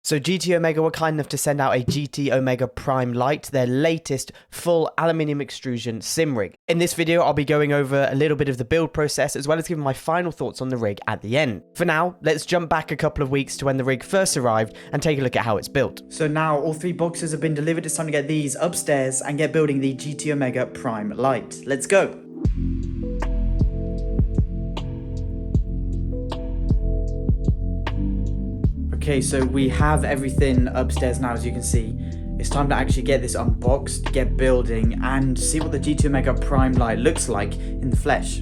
So GT Omega were kind enough to send out a GT Omega Prime Lite, their latest full aluminium extrusion sim rig. In this video, I'll be going over a little bit of the build process as well as giving my final thoughts on the rig at the end. For now, let's jump back a couple of weeks to when the rig first arrived and take a look at how it's built. So now all three boxes have been delivered. It's time to get these upstairs and get building the GT Omega Prime Lite. Let's go. Okay, so we have everything upstairs now, as you can see. It's time to actually get this unboxed, get building, and see what the GT Omega Prime Lite looks like in the flesh.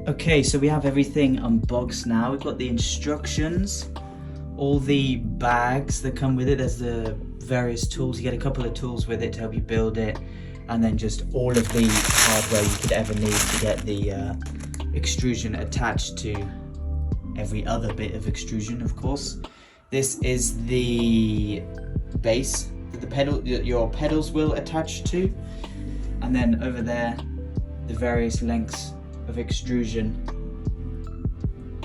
Okay, so we have everything unboxed now. We've got the instructions, all the bags that come with it. There's the various tools. You get a couple of tools with it to help you build it, and then just all of the hardware you could ever need to get the extrusion attached to every other bit of extrusion, of course. This is the base that your pedals will attach to, and then over there the various lengths of extrusion,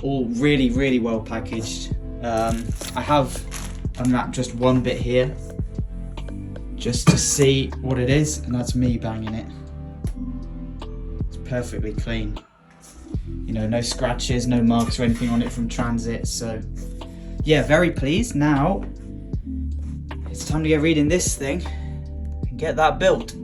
all really well packaged. I have unwrapped just one bit here just to see what it is, and that's me banging it. It's perfectly clean, you know, no scratches, no marks or anything on it from transit. So yeah, very pleased. Now it's time to get reading this thing and get that built.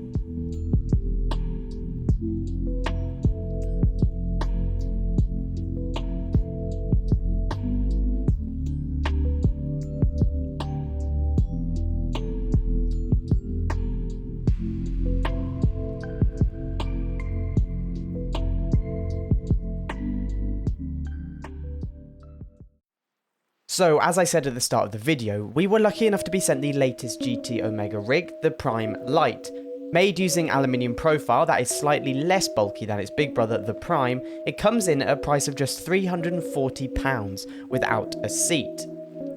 So, as I said at the start of the video, we were lucky enough to be sent the latest GT Omega rig, the Prime Lite. Made using aluminium profile that is slightly less bulky than its big brother, the Prime, it comes in at a price of just £340 without a seat.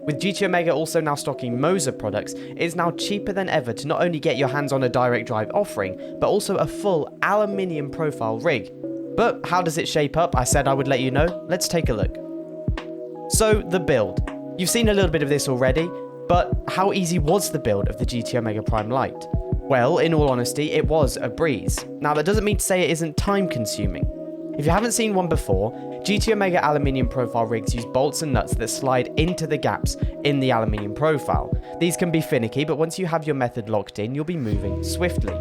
With GT Omega also now stocking Moser products, it is now cheaper than ever to not only get your hands on a direct drive offering, but also a full aluminium profile rig. But how does it shape up? I said I would let you know. Let's take a look. So, the build. You've seen a little bit of this already, but how easy was the build of the GT Omega Prime Lite? Well, in all honesty, it was a breeze. Now, that doesn't mean to say it isn't time consuming. If you haven't seen one before, GT Omega aluminium profile rigs use bolts and nuts that slide into the gaps in the aluminium profile. These can be finicky, but once you have your method locked in, you'll be moving swiftly.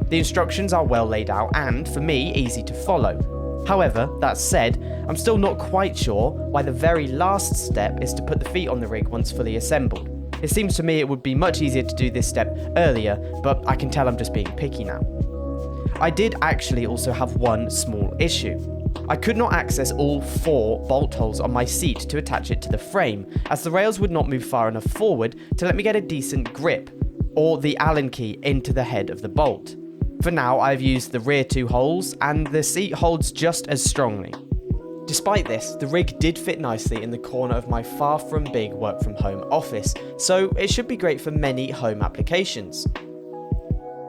The instructions are well laid out and, for me, easy to follow. However, that said, I'm still not quite sure why the very last step is to put the feet on the rig once fully assembled. It seems to me it would be much easier to do this step earlier, but I can tell I'm just being picky now. I did actually also have one small issue. I could not access all 4 bolt holes on my seat to attach it to the frame, as the rails would not move far enough forward to let me get a decent grip, or the Allen key into the head of the bolt. For now, I've used the rear 2 holes, and the seat holds just as strongly. Despite this, the rig did fit nicely in the corner of my far from big work from home office, so it should be great for many home applications.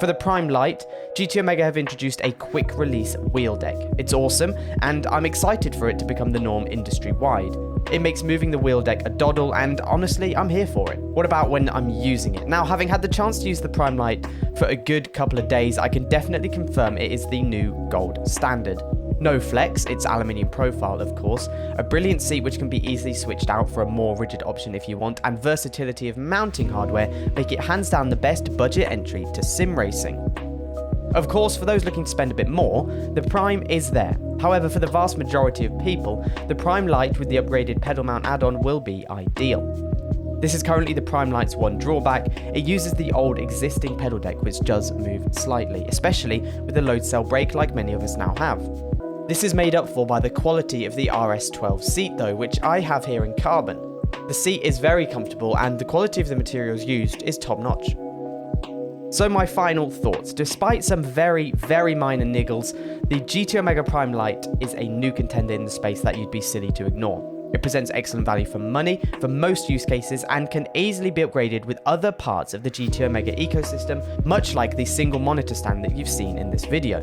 For the Prime Lite, GT Omega have introduced a quick release wheel deck. It's awesome, and I'm excited for it to become the norm industry-wide. It makes moving the wheel deck a doddle, and honestly, I'm here for it. What about when I'm using it? Now, having had the chance to use the Prime Lite for a good couple of days, I can definitely confirm it is the new gold standard. No flex, it's aluminium profile of course, a brilliant seat which can be easily switched out for a more rigid option if you want, and versatility of mounting hardware make it hands down the best budget entry to sim racing. Of course, for those looking to spend a bit more, the Prime is there. However, for the vast majority of people, the Prime Lite with the upgraded pedal mount add-on will be ideal. This is currently the Prime Lite's one drawback. It uses the old existing pedal deck which does move slightly, especially with the load cell brake like many of us now have. This is made up for by the quality of the RS12 seat though, which I have here in carbon. The seat is very comfortable and the quality of the materials used is top notch. So my final thoughts. Despite some very minor niggles, the GT Omega Prime Lite is a new contender in the space that you'd be silly to ignore. It presents excellent value for money for most use cases and can easily be upgraded with other parts of the GT Omega ecosystem, much like the single monitor stand that you've seen in this video.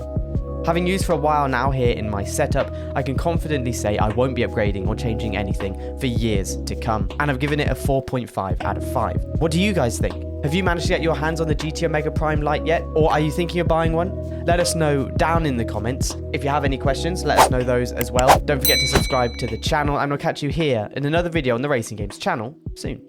Having used for a while now here in my setup, I can confidently say I won't be upgrading or changing anything for years to come, and I've given it a 4.5 out of 5. What do you guys think? Have you managed to get your hands on the GT Omega Prime Lite yet, or are you thinking of buying one? Let us know down in the comments. If you have any questions, let us know those as well. Don't forget to subscribe to the channel, and we'll catch you here in another video on the RacingGames channel soon.